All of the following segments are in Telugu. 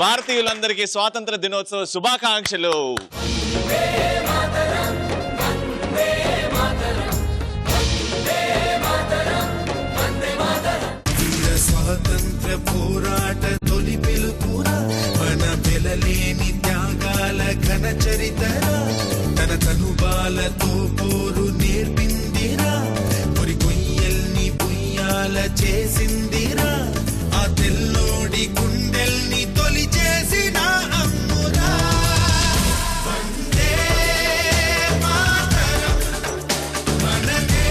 భారతీయులందరికీ స్వాతంత్ర దినోత్సవ శుభాకాంక్షలు. స్వాతంత్ర పోరాట తొలి పిలుపురా, మన వెలలేని త్యాగాల ఘన చరితరా, తన తనుబాలతో పోరు నేర్పిందిరా, పొరి కొయ్యల్ని పుయ్యాల చేసిందిరా, ఆ తెల్లోడి గుండెల్ని తొలి చేసిన అమ్మురా. వందే మాతరం మనదే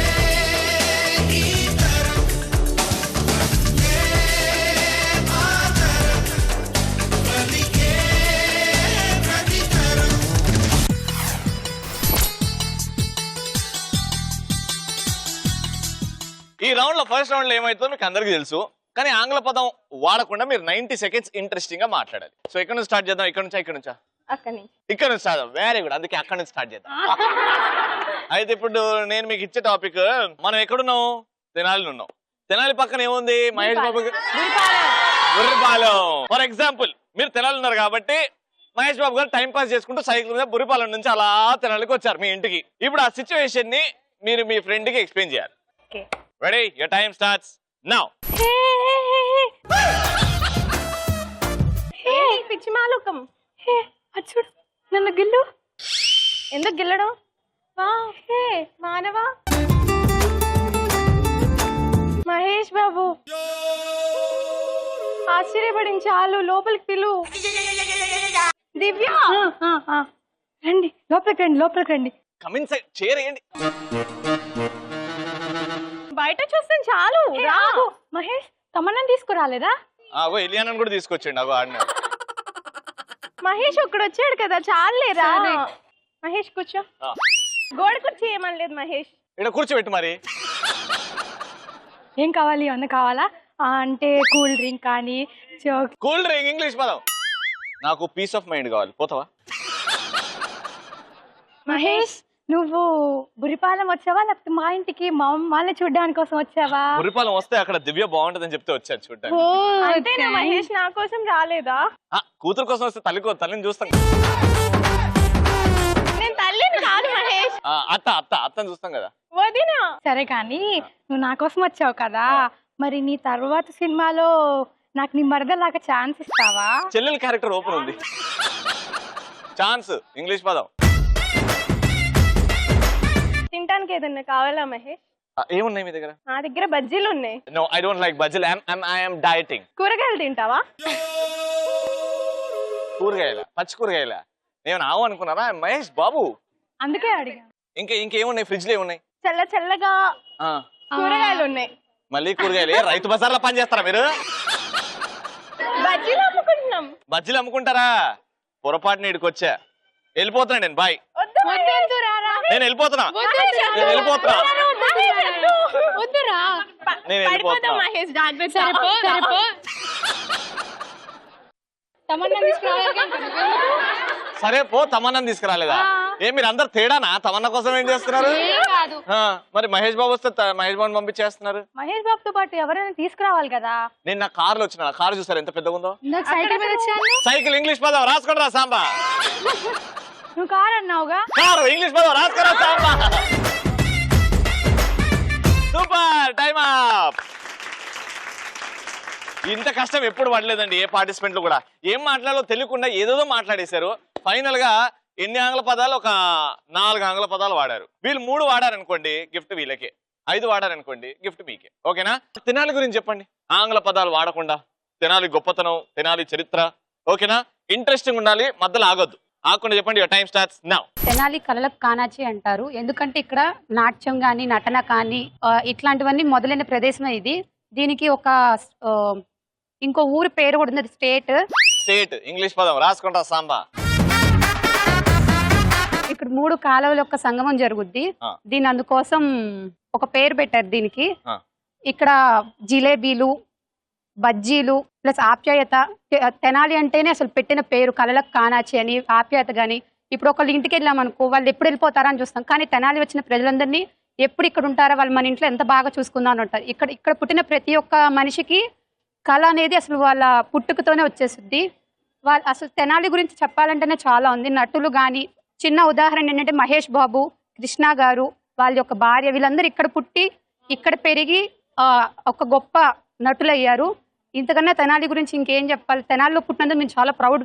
ఈ తరం, వందే మాతరం పలికే ప్రతి తరం. ఈ రౌండ్ లో ఫస్ట్ రౌండ్ లో ఏమైతుందో మీకు అందరికీ తెలుసు, కానీ ఆంగ్ల పదం వాడకుండా మీరు 90 సెకండ్స్ ఇంట్రెస్టింగ్ గా మాట్లాడాలి. సో ఇక్కడ నుంచి స్టార్ట్ చేద్దాం. ఇక్కడ నుంచా ఇక్కడ నుంచా? ఇక్కడ నుంచి స్టార్ట్. Very good. అందుకే అక్కడ నుంచి స్టార్ట్ చేద్దాం. అయితే ఇప్పుడు నేను మీకు ఇచ్చే టాపిక్, మనం ఎక్కడున్నాం? తెనాలి ఉన్నాం. తెనాలి పక్కన ఏముంది? మహేష్ బాబు బుర్రిపాలెం. ఫర్ ఎగ్జాంపుల్ మీరు తెనాలి ఉన్నారు కాబట్టి మహేష్ బాబు గారు టైం పాస్ చేసుకుంటూ సైకిల్ మీద బుర్రిపాలెం నుంచి అలా తెనాలికి వచ్చారు మీ ఇంటికి. ఇప్పుడు ఆ సిచ్యువేషన్ ని మీరు మీ ఫ్రెండ్ కి ఎక్స్ప్లెయిన్ చేయాలి. Ready? Your time starts now. పిచ్చి మాలుకం, చూడు నన్ను గిల్లు. ఎందుకు గిల్లడం? మానవా మహేష్ బాబు ఆశ్చర్యపడింది చాలు. లోపలికి పిలు. దివ్య రండి, లోపలికి రండి, లోపలికి రండి. కమిన్ సైడ్ చేరేయండి. బయట చూస్తాను చాలు. మహేష్ తమన్నా తీసుకురాలేదా? అగో ఎలియానని కూడా తీసుకొచ్చిండు. అగో ఆడిన మహేష్ ఒక్కడు వచ్చాడు కదా, చాలేరా. మహేష్ కూర్చో. గోడ కుర్చీ ఏమనలేదు మహేష్. ఇక్కడ కూర్చోబెట్టు. మరి ఏం కావాలి? అన్న కావాలా? అంటే కూల్ డ్రింక్ కానీ. కూల్ డ్రింక్ ఇంగ్లీష్ పదం. నాకు పీస్ ఆఫ్ మైండ్ కావాలి. పోతావా? మహేష్ నువ్వు బురిపాలెం వచ్చావా లేకపోతే మా ఇంటికి మా అమ్మాయిని చూడడానికి కోసం వచ్చావా? బురిపాలెం వస్తే అక్కడ దివ్య బాగుంటదని చెప్తే వచ్చాను చూడడానికి. అంతేనా మహేష్? నా కోసం రాలేదా? కూతురు కోసం వస్తే తల్లిని చూస్తాం. నేను తల్లిని కాదు మహేష్. అత్తని చూస్తాం కదా. వదినా. సరే కానీ నువ్వు నా కోసం వచ్చావు కదా, మరి నీ తర్వాత సినిమాలో నాకు నీ మరదలాగా ఛాన్స్ ఇస్తావా? చెల్లెల క్యారెక్టర్ ఓపెన్ ఉంది. ఛాన్స్ ఇంగ్లీష్ పదం. తినడానికి ఏదన్నా కావాలా మహేష్? ఏమున్నాయి మీ దగ్గర? నా దగ్గర బజ్జీలు ఉన్నాయి. నో ఐ డోంట్ లైక్ బజ్జీలు. I am dieting. కూరగాయలు తింటావా? కూరగాయల? పచ్చి కూరగాయల? నేను ఆవు అనుకున్నారా మహేష్ బాబు? అందుకే అడిగా. ఇంకేమున్నాయి ఫ్రిడ్జ్ లో? ఏమున్నాయి? చల్లగా కూరగాయలు ఉన్నాయి. మళ్ళీ కూరగాయలు? రైతు బజార్లో పని చేస్తారా మీరు? బజ్జీలు అమ్ముకుంటున్నాం. బజ్జీలు అమ్ముకుంటారా? పొరపాటున ఇక్కడికి వచ్చా. వెళ్ళిపోతున్నా నేను. బాయ్. నేను వెళ్ళిపోతున్నా. సరే పో. తమన్నా తీసుకురాలేదా? మీరు అందరు తేడానా? తమన్నా కోసం ఏం చేస్తున్నారు? మరి మహేష్ బాబు వస్తే మహేష్ బాబు పంపించేస్తున్నారు. మహేష్ బాబుతో పాటు ఎవరైనా తీసుకురావాలి కదా. నేను నా కార్లో వచ్చిన. కారు చూసారు ఎంత పెద్దగా ఉందో? సైకిల్ ఇంగ్లీష్ పదం రాసుకోండి రా సాంబా. నువ్వు కారు అన్నావుగా. కారు ఇంగ్లీష్ పదం రాసుకోరా సాంబా. సూపర్. Time up. ఇంత కష్టం ఎప్పుడు పడలేదండి ఏ పార్టిసిపెంట్లు కూడా. ఏం మాట్లాడాలో తెలియకుండా ఏదేదో మాట్లాడేశారు. ఫైనల్ గా ఎన్ని ఆంగ్ల పదాలు? ఒక 4 ఆంగ్ల పదాలు వాడారు. వీళ్ళు 3 వాడారనుకోండి గిఫ్ట్ వీళ్ళకే, 5 వాడారనుకోండి గిఫ్ట్ మీకే. ఓకేనా? తెనాలి గురించి చెప్పండి. ఆంగ్ల పదాలు వాడకుండా తెనాలి గొప్పతనం, తెనాలి చరిత్ర. ఓకేనా? ఇంట్రెస్టింగ్ ఉండాలి, మధ్యలో ఆగొద్దు. ఆకుండా చెప్పండి, your time starts now. Tenali కళలకు కానాచి అంటారు, ఎందుకంటే ఇక్కడ నాట్యం కానీ నటన కానీ ఇట్లాంటివన్నీ మొదలైన ప్రదేశం ఇది. దీనికి ఒక ఇంకో ఊరి పేరు కూడా ఉంది, స్టేట్. ఇంగ్లీష్ పదం రాసుకుంటా సాంబా. ఇక్కడ 3 కాలువల యొక్క సంగమం జరుగుద్ది. దీని అందుకోసం ఒక పేరు పెట్టారు దీనికి. ఇక్కడ జిలేబీలు, బజ్జీలు ప్లస్ ఆప్యాయత. తెనాలి అంటేనే అసలు పెట్టిన పేరు కళలకు కానాచి అని, ఆప్యాయత గాని. ఇప్పుడు ఒకళ్ళు ఇంటికి వెళ్ళామనుకో, వాళ్ళు ఎప్పుడు వెళ్ళిపోతారా అని చూస్తాం, కానీ తెనాలి వచ్చిన ప్రజలందరినీ ఎప్పుడు ఇక్కడ ఉంటారా, వాళ్ళు మన ఇంట్లో ఎంత బాగా చూసుకుందాం అని ఉంటారు. ఇక్కడ పుట్టిన ప్రతి ఒక్క మనిషికి కళ అనేది అసలు వాళ్ళ పుట్టుకతోనే వచ్చేస్తుంది. వాళ్ళు అసలు తెనాలి గురించి చెప్పాలంటేనే చాలా ఉంది. నటులు కానీ, చిన్న ఉదాహరణ ఏంటంటే మహేష్ బాబు, కృష్ణ గారు, వాళ్ళ యొక్క భార్య, వీళ్ళందరూ ఇక్కడ పుట్టి ఇక్కడ పెరిగి ఒక గొప్ప నటులయ్యారు. ఇంతకన్నా తెనాలి గురించి ఇంకేం చెప్పాలి. తెనాలిలో పుట్టినందుకు నేను చాలా ప్రౌడ్.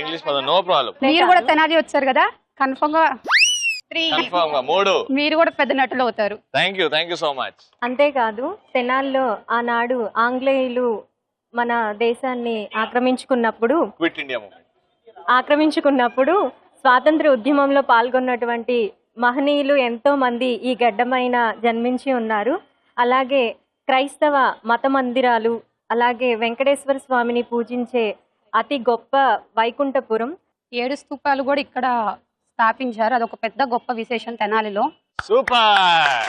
ఇంగ్లీష్ పదం నో ప్రాబ్లం. మీరు కూడా తెనాలి వచ్చారు కదా, కన్ఫర్మ్ గా మీరు కూడా పెద్ద నటులు అవుతారు. Thank you so much. అంతేకాదు, తెనాల్లో ఆనాడు ఆంగ్లేయులు మన దేశాన్ని ఆక్రమించుకున్నప్పుడు స్వాతంత్ర ఉద్యమంలో పాల్గొన్నటువంటి మహనీయులు ఎంతో మంది ఈ గడ్డమైన జన్మించి ఉన్నారు. అలాగే క్రైస్తవ మత మందిరాలు, అలాగే వెంకటేశ్వర స్వామిని పూజించే అతి గొప్ప వైకుంఠపురం, 7 స్తూపాలు కూడా ఇక్కడ స్థాపించారు. అదొక పెద్ద గొప్ప విశేషం తెనాలిలో. సూపర్.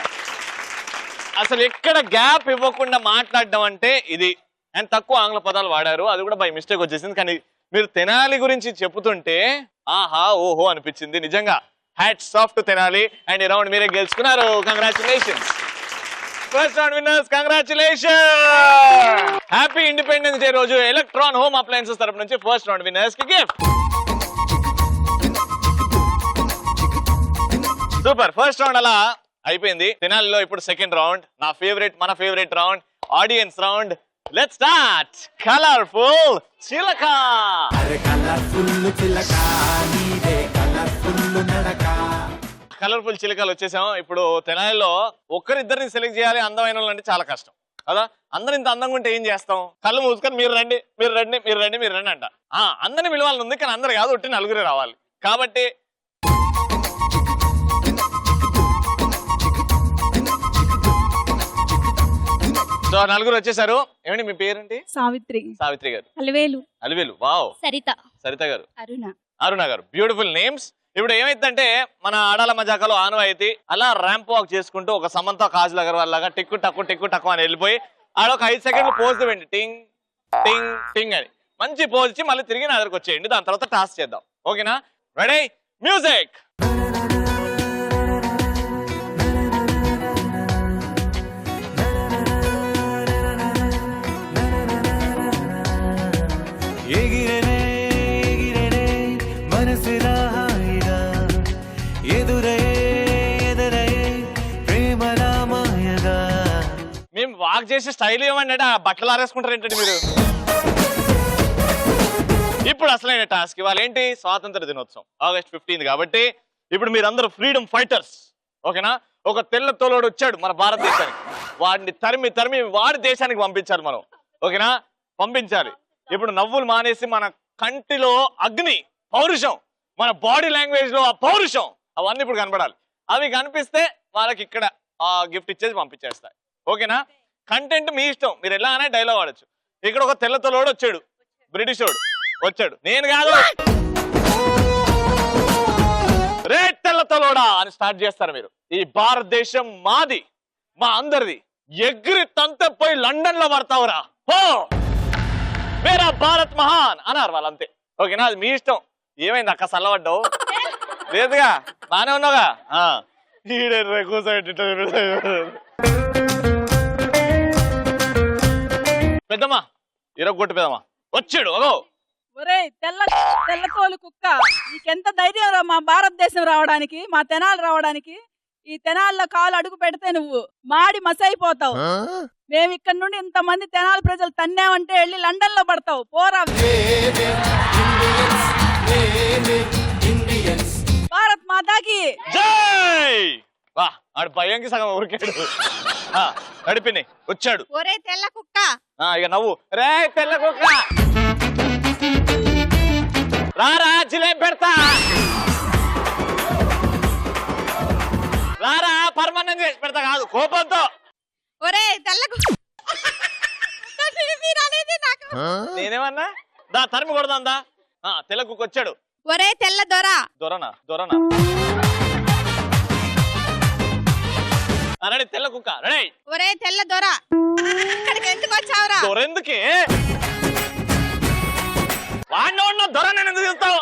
అసలు ఎక్కడ గ్యాప్ ఇవ్వకుండా మాట్లాడడం అంటే ఇది. అండ్ తక్కువ ఆంగ్ల పదాలు వాడారు, అది కూడా బై మిస్టేక్ వచ్చేసింది. కానీ మీరు తెనాలి గురించి చెప్తుంటే ఆహా ఓహో అనిపించింది. నిజంగా hats off to Tenali. And ఈ రౌండ్ మీరే గెలుచుకున్నారు. Congratulations. First round winners, congratulations. Happy Independence Day రోజు ఎలక్ట్రాన్ హోమ్ అప్లయన్సెస్ తరపు నుంచి ఫస్ట్ రౌండ్ విన్నర్స్ కి గిఫ్ట్. సూపర్. ఫస్ట్ రౌండ్ అలా అయిపోయింది. తెనాలిలో ఇప్పుడు సెకండ్ రౌండ్, మన favourite round, audience round. Let's start. Colourful చిలక. కలర్ఫుల్ చిలకలు వచ్చేసాం. ఇప్పుడు తెనాలిలో ఒక్కరిద్దరిని సెలెక్ట్ చేయాలి అందమైన వాళ్ళు అంటే చాలా కష్టం కదా. అందరు ఇంత అందంగా ఉంటే ఏం చేస్తాం? కళ్ళు మూసుకొని మీరు రండి అంట. అందరిని పిలవాలని ఉంది, కానీ అందరు కాదు, ఒట్టి నలుగురే రావాలి. కాబట్టి సో నలుగురు వచ్చేసారు. ఏమండి మీ పేరేంటి? సావిత్రి గారు. అలివేలు. వావ్. సరిత గారు. అరుణ గారు. Beautiful names. ఇప్పుడు ఏమైందంటే మన ఆడాల మజాకలో ఆనవాయితీ అలా ర్యాంప్ వాక్ చేసుకుంటూ ఒక సమంత కాజల్ అగర్వాల్ లాగా టిక్కు టక్కు అని వెళ్ళిపోయి ఆడొక 5 సెకండ్లు పోజ్ ఇవ్వండి. టింగ్ టింగ్ టింగ్ అని మంచి పోజ్ ఇచ్చి మళ్ళీ తిరిగి నా దగ్గరకు వచ్చేయండి. దాని తర్వాత టాస్క్ చేద్దాం. ఓకేనా? రెడీ? మ్యూజిక్. మేము వాక్ చేసే స్టైల్ ఏమంటే బట్టలు ఆరేసుకుంటారు ఏంటంటే మీరు. ఇప్పుడు అసలైన టాస్క్. ఇవాళ ఏంటి? స్వాతంత్ర దినోత్సవం, ఆగస్ట్ 15 కాబట్టి ఇప్పుడు మీరందరూ ఫ్రీడమ్ ఫైటర్స్. ఓకేనా? ఒక తెల్ల తోలోడు వచ్చాడు మన భారతదేశానికి, వాడిని తరిమి వాడి దేశానికి పంపించాలి మనం. ఓకేనా? పంపించాలి. ఇప్పుడు నవ్వులు మానేసి మన కంటిలో అగ్ని, పౌరుషం, మన బాడీ లాంగ్వేజ్ లో ఆ పౌరుషం అవన్నీ ఇప్పుడు కనపడాలి. అవి కనిపిస్తే వాళ్ళకి ఇక్కడ ఆ గిఫ్ట్ ఇచ్చేసి పంపించేస్తాయి. ఓకేనా? కంటెంట్ మీ ఇష్టం, మీరు ఎలా అనే డైలాగ్ ఆడచ్చు. ఇక్కడ ఒక తెల్లతోలోడు వచ్చాడు, బ్రిటిష్ వాడు వచ్చాడు, నేను కాదు రే తెల్లతోలోడా అని స్టార్ట్ చేస్తారు మీరు. ఈ భారతదేశం మాది, మా అందరిది. ఎగిరి తంతపోయి లండన్ లో పడతావురా, హో మేరా భారత్ మహాన్ అన్నారు వాళ్ళంతే. ఓకేనా? అది మీ ఇష్టం. ఏమైంది అక్క, చల్లబడ్డావు? లేదుగా, బానే ఉన్నావుగా. పెద్దమ్మా ఇరగొట్టు పెద్దమ్మా వచ్చాడు. అగో ఒరే తెల్లతోలు కుక్క, నీకెంత ధైర్యం రా మా భారతదేశం రావడానికి, మా తెనాలి రావడానికి. ఈ తెనాల్లో కాలు అడుగు పెడితే నువ్వు మాడి మసైపోతావు. మేము ఇక్కడ నుండి ఇంతమంది తెనాలి ప్రజలు తన్నామంటే వెళ్ళి లండన్ లో పడతావు. పోరా. భారత్ మాతాకి జై. వా, ఆడు భయంకి సగం ఊరికాడు. నడిపిని వచ్చాడు. ఒరే తెల్ల కుక్క. ఇక నవ్వు. రే తెల్ల కుక్క. రారా జిలేబీ పెడతా, రారా పర్మనెంట్ చేసి పెడతా, కాదు కోపంతో. ఒరే తెల్లకు నేనేమన్నా దా తరిమి కొడదాం దా. తెలకు వచ్చాడు. ఒరే తెల్ల దొర. దొరనా రెడీ, తెల్ల కుక్క రెడీ. ఒరే తెల్ల దొర, ఇక్కడికి ఎందుకు వచ్చావురా? దొరెందుకే వాడిన దొర నేను ఎందుకు చూస్తావు?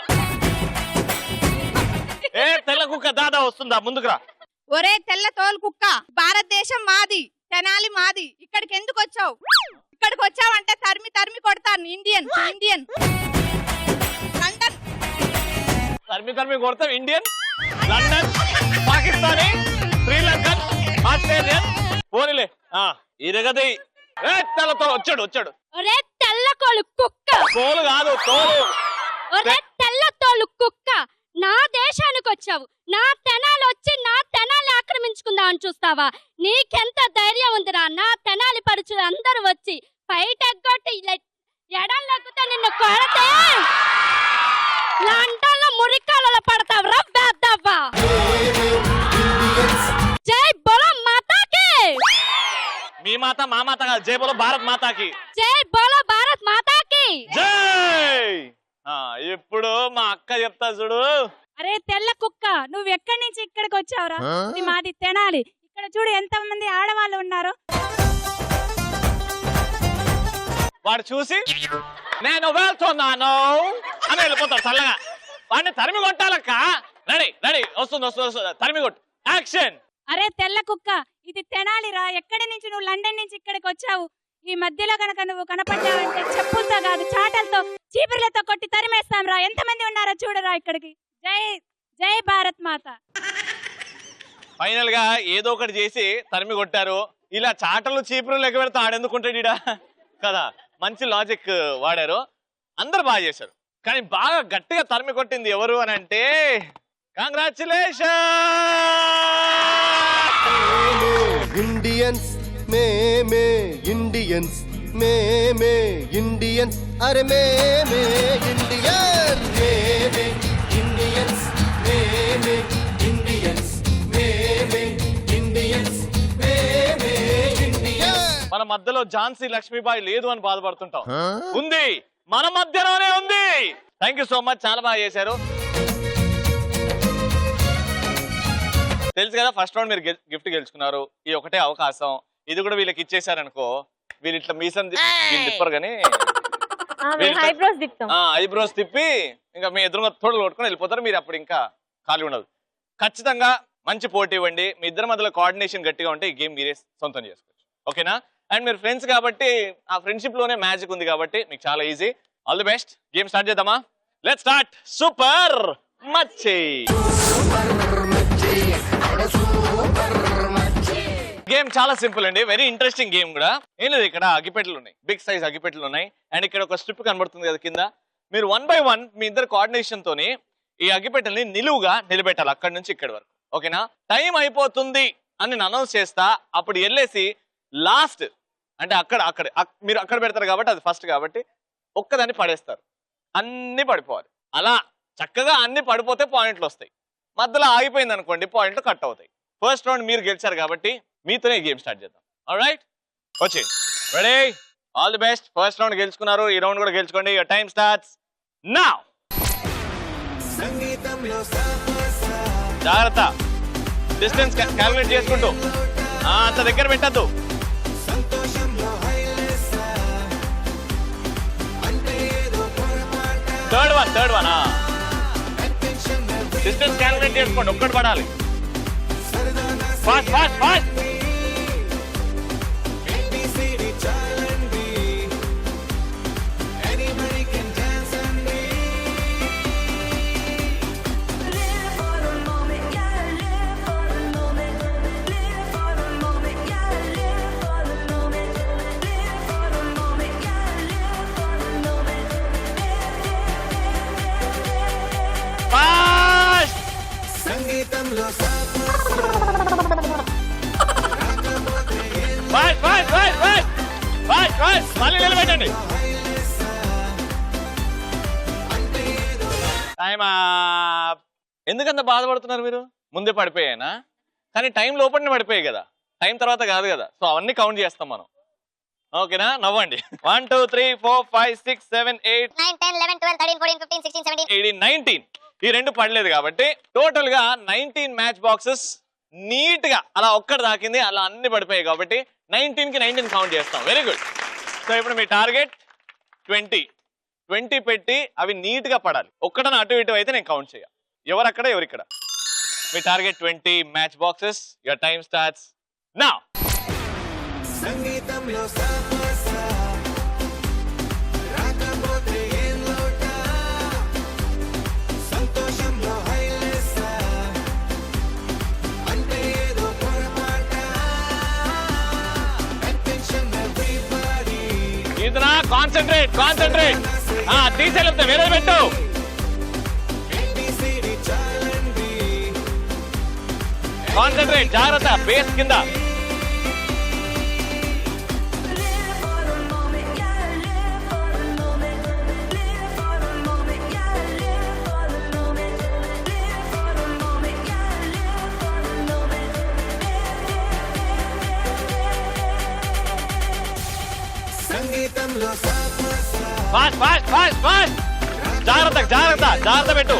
ఏ తెల్ల కుక్క దాదా వస్తుందా, ముందుకురా. ఒరే తెల్ల తోలు కుక్క, భారతదేశం మాది, తెనాలి మాది, ఇక్కడికి ఎందుకు వచ్చావు? ఇక్కడికి వచ్చావంటే తరిమి కొడతాను. Indian London. తరిమి కొడతావు. Indian, London, Pakistani, Sri Lankan, Australian, పోనీలే ఇరగది. తెల్లతో వచ్చాడు. ఒరే తెల్ల కోలు కుక్క, తోలు కాదు తోలు. ఒరే తెల్ల తోలు కుక్క, నా దేశానికి వచ్చావు, నా తెనాలి వచ్చి నా తెనాలి ఆక్రమించుకుందామని చూస్తావా? నీకెంత ధైర్యం ఉందిరా? నా తెనాలి పరుచులు అందరూ వచ్చి బయట ఎగ్గొట్టి ఎడలెగ్గితే నిన్ను కొడితే లండన్లో మురికాలలో పడతావురా బేద్దవ్వా. జై బోలో మాతాకి. మీ మాత మా మాత కాదు, జై బోలో భారత్ మాతాకి. జై బోలో భారత్ మాతాకి. జై. ఇప్పుడు మా అక్క చెప్తా చూడు. అరే తెల్ల కుక్క, నువ్వు ఎక్కడి నుంచి ఇక్కడికి వచ్చావురా? ఇది మాది తెనాలి. ఇక్కడ చూడు ఎంత మంది ఆడవాళ్ళు ఉన్నారు. వాడు చూసి నేను వెళ్తున్నాను అని వెళ్ళిపోతాడు చల్లగా. వాడిని తరిమి కొట్టాలక్క. రెడీ వస్తుంది తరిమి కొట్టు. యాక్షన్. అరే తెల్ల కుక్క, ఇది తెనాలిరా. ఎక్కడి నుంచి నువ్వు లండన్ నుంచి ఇక్కడికి వచ్చావు? ఈ మధ్యలో కనుక నువ్వు కనపడ్డావంటే చెప్పులతో కాదు చాటలతో చీపుర్లతో కొట్టి తరిమేస్తాం రా. ఎంతమంది ఉన్నారో చూడరా ఇక్కడికి. జై భారత్ మాత. ఫైనల్ గా ఏదో ఒకటి చేసి తరిమి కొట్టారు. ఇలా చాటలు చీపురు లెక్క పెడితే ఆడెందుకుంటాడు ఇడా కదా. మంచి లాజిక్ వాడారు, అందరు బాగా చేశారు. కానీ బాగా గట్టిగా తరిమి కొట్టింది ఎవరు అని అంటే కంగ్రాచులేషన్. ఇండియన్స్ మేమే ఇండియన్స్, మేమే ఇండియన్స్, అరే మేమే ఇండియన్, మేమే ఇండియన్స్, మేమే ఇండియన్స్, మేమే ఇండియన్స్, మేమే ఇండియన్స్. మన మధ్యలో ఝాన్సీ లక్ష్మీబాయి లేదు అని బాధపడుతుంటాం. ఉంది, మన మధ్యలోనే ఉంది. థ్యాంక్ యూ సో మచ్, చాలా బాగా చేశారు. తెలుసు కదా ఫస్ట్ రౌండ్ మీరు గిఫ్ట్ గెలుచుకున్నారు. ఈ ఒకటే అవకాశం, ఇది కూడా వీళ్ళకి ఇచ్చేసారనుకో వీళ్ళు ఇట్లా మీసం తిప్పరు కానీ ఐబ్రోస్ తిప్పి ఇంకా మీ ఎదురుగా తోడు కొట్టుకుని వెళ్ళిపోతారు. మీరు అప్పుడు ఇంకా ఖాళీ ఉండదు. ఖచ్చితంగా మంచి పోటీ ఇవ్వండి. మీ ఇద్దరి మధ్యలో కోఆర్డినేషన్ గట్టిగా ఉంటే ఈ గేమ్ మీరే సొంతం చేసుకోవచ్చు. ఓకేనా? అండ్ మీరు ఫ్రెండ్స్ కాబట్టి ఆ ఫ్రెండ్షిప్ లోనే మ్యాజిక్ ఉంది కాబట్టి మీకు చాలా easy. All the best. Game start చేద్దామా? Let's start. సూపర్ మచ్చి. గేమ్ చాలా సింపుల్ అండి, వెరీ ఇంట్రెస్టింగ్ గేమ్ కూడా. ఏం లేదు, ఇక్కడ అగ్గిపెట్టెలు ఉన్నాయి, బిగ్ సైజ్ అగ్గిపెట్టెలు ఉన్నాయి. అండ్ ఇక్కడ ఒక స్ట్రిప్ కనబడుతుంది కదా కింద. మీరు 1 by 1 మీ ఇద్దరు కోఆర్డినేషన్ తోని ఈ అగ్గిపెట్టెల్ని నిలువుగా నిలబెట్టాలి అక్కడి నుంచి ఇక్కడి వరకు. ఓకేనా? టైం అయిపోతుంది అని నేను అనౌన్స్ చేస్తా, అప్పుడు వెళ్ళేసి లాస్ట్ అంటే మీరు అక్కడ పెడతారు కాబట్టి అది ఫస్ట్ కాబట్టి ఒక్కదాన్ని పడేస్తారు. అన్ని పడిపోవాలి. అలా చక్కగా అన్ని పడిపోతే పాయింట్లు వస్తాయి. మధ్యలో ఆగిపోయింది అనుకోండి పాయింట్లు కట్ అవుతాయి. ఫస్ట్ రౌండ్ మీరు గెలిచారు కాబట్టి మీతోనే గేమ్ స్టార్ట్ చేద్దాం. ఆల్రైట్, వచ్చేయండి. Ready? All the best. First round గెలుచుకున్నారు, ఈ రౌండ్ కూడా గెలుచుకోండి. Your time starts now. జాగ్రత్త, డిస్టెన్స్ క్యాలిక్యులేట్ చేసుకుంటూ అంత దగ్గర పెట్టద్దు. థర్డ్ వన్ డిస్టెన్స్ క్యాలిక్యులేట్ చేసుకోండి, ఒక్కటి పడాలి. Fast fast fast. మళ్ళీ నిలబెట్టండి. టైమ్ ఎందుకంత బాధపడుతున్నారు మీరు? ముందే పడిపోయానా? కానీ టైం లోపలనే పడిపోయాయి కదా, టైం తర్వాత కాదు కదా. సో అవన్నీ కౌంట్ చేస్తాం మనం. ఓకేనా? నవ్వండి. 1 2 3 4 5 6 7 8 9 10 11 12 13 14 15 16 17 18 19. ఈ రెండు పడలేదు కాబట్టి టోటల్ గా 19 మ్యాచ్ బాక్సెస్ నీట్ గా అలా ఒక్కటి దాకింది, అలా అన్ని పడిపోయాయి కాబట్టి 19 కి 19 కౌంట్ చేస్తాం. Very good. సో ఇప్పుడు మీ టార్గెట్ 20 పెట్టి అవి నీట్ గా పడాలి. ఒక్కటన అటు ఇటు అయితే నేను కౌంట్ చేయ. ఎవరక్కడ ఎవరిక్కడ. మీ target 20 match boxes. Your time starts now. సంగీతంలో సాపస రాకపోతే ఏం లోట సంతోషంలో హైలెస్ అంటే ఏదో పొరపాట అటెన్షన్ ఎవ్రీబడీ ఇదనా కాన్సంట్రేట్ తీసేలేకపోతే వేరే పెట్టు. ఏబిసిడి చాలండి కాన్సంట్రేట్, జాగ్రత్త, బేస్ కింద. సంగీతంలో సాపస ఫాస్ట్ జాగ్రత్త పెట్టు.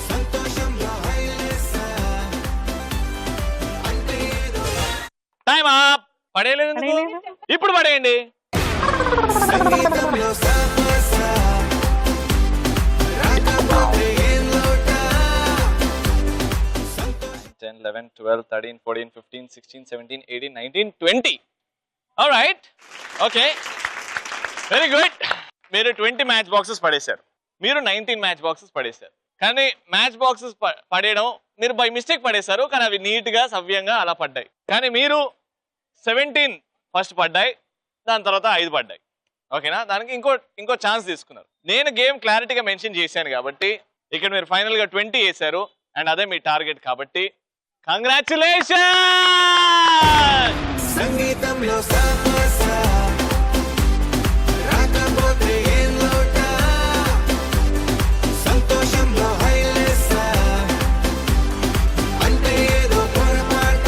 సంతోషంలో హైలెస్ అంటే ఏదో టైం అప్. పడేయలేదు ఎందుకు? ఇప్పుడు పడేయండి. సంగీతంలో సాపస రాకపోతే ఏం లోట 10 11 12 13 14 15 16 17 18 19 20. Alright, okay, very good. మీరు 20 మ్యాచ్ బాక్సెస్ పడేశారు, మీరు 19 మ్యాచ్ బాక్సెస్ పడేశారు. కానీ మ్యాచ్ బాక్సెస్ పడేయడం మీరు బై మిస్టేక్ పడేశారు, కానీ అవి నీట్ గా సవ్యంగా అలా పడ్డాయి. కానీ మీరు 17 ఫస్ట్ పడ్డాయి, దాని తర్వాత 5 పడ్డాయి. ఓకేనా? దానికి ఇంకో ఛాన్స్ తీసుకున్నారు. నేను గేమ్ క్లారిటీగా మెన్షన్ చేశాను కాబట్టి ఇక్కడ మీరు ఫైనల్ గా 20 వేశారు, అండ్ అదే మీ టార్గెట్ కాబట్టి కంగ్రాచులేషన్. సంగీతంలో సాపస రాకపోతే ఏం లోట సంతోషంలో హైలెస్ అంటే ఏదో పొరపాట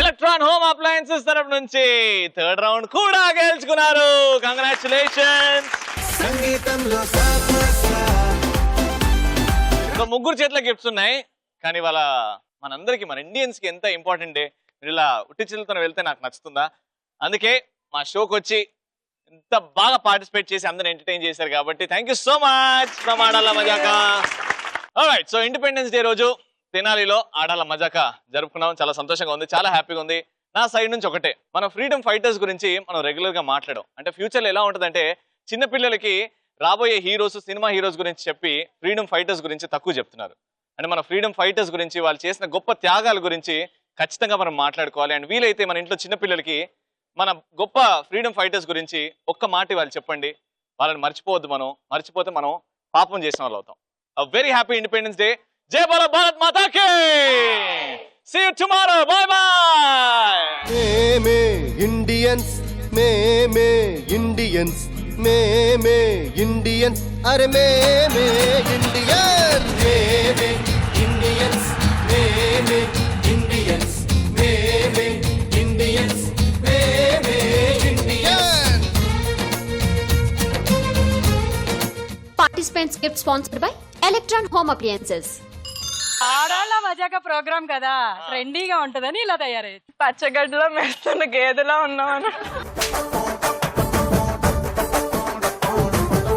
ఎలక్ట్రాన్ హోమ్ అప్లయన్సెస్ తరపు నుంచి 3rd రౌండ్ కూడా గెలుచుకున్నారు. కంగ్రాచులేషన్స్. సంగీతంలో సాపస సో ముగ్గురు చేతిలో గిఫ్ట్స్ ఉన్నాయి, కానీ వాళ్ళ మనందరికి, మన ఇండియన్స్ కి ఎంత ఇంపార్టెంట్. మీరు ఇలా ఉట్టి చిల్లుతో వెళ్తే నాకు నచ్చుతుందా? అందుకే మా షోకి వచ్చి ఇంత బాగా పార్టిసిపేట్ చేసి అందరూ ఎంటర్టైన్ చేశారు కాబట్టి thank you so much from Aadala Majaka. Alright, so Independence Day రోజు తెనాలిలో ఆడాల మజాకా జరుపుకున్నాం. చాలా సంతోషంగా ఉంది, చాలా హ్యాపీగా ఉంది. నా సైడ్ నుంచి ఒకటే, మన ఫ్రీడమ్ ఫైటర్స్ గురించి మనం రెగ్యులర్ గా మాట్లాడడం. అంటే ఫ్యూచర్లో ఎలా ఉంటుందంటే చిన్నపిల్లలకి రాబోయే హీరోస్, సినిమా హీరోస్ గురించి చెప్పి ఫ్రీడమ్ ఫైటర్స్ గురించి తక్కువ చెప్తున్నారు. అంటే మన ఫ్రీడమ్ ఫైటర్స్ గురించి, వాళ్ళు చేసిన గొప్ప త్యాగాల గురించి ఖచ్చితంగా మనం మాట్లాడుకోవాలి. అండ్ వీలైతే మన ఇంట్లో చిన్నపిల్లలకి మన గొప్ప ఫ్రీడమ్ ఫైటర్స్ గురించి ఒక్క మాట వాళ్ళు చెప్పండి. వాళ్ళని మర్చిపోవద్దు. మనం మర్చిపోతే మనం పాపం చేసిన వాళ్ళు అవుతాం. Very happy Independence Day. జై బోలో భారత్ మాతా కీ. See you tomorrow. Bye bye. మేమే ఇండియన్స్ మేమే ఇండియన్స్ మేమే ఇండియన్స్ అరే మేమే ఇండియన్ మేమే ఇండియన్స్ మేమే ఇండియన్స్ మేమే ఇండియన్స్ మేమే Indian. Participants gift sponsored by Electron Home Appliances. Aadalla Majaka program కదా, ట్రెండీగా ఉంటదని ఇలా తయారయ్యింది. పచ్చగడ్డలో మెస్తున్న గేదెలా ఉన్నామని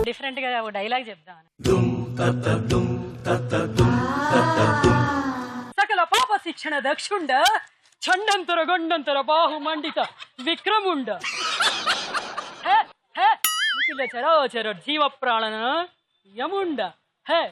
డిఫరెంట్ గా ఒక డైలాగ్ చెప్దామని. సకల పాప శిక్షణ దక్షుండ చండంతర గొండంతర బాహుమండిత విక్రముండ నిఖిల చరాచర జీవ ప్రాణన యముండ హే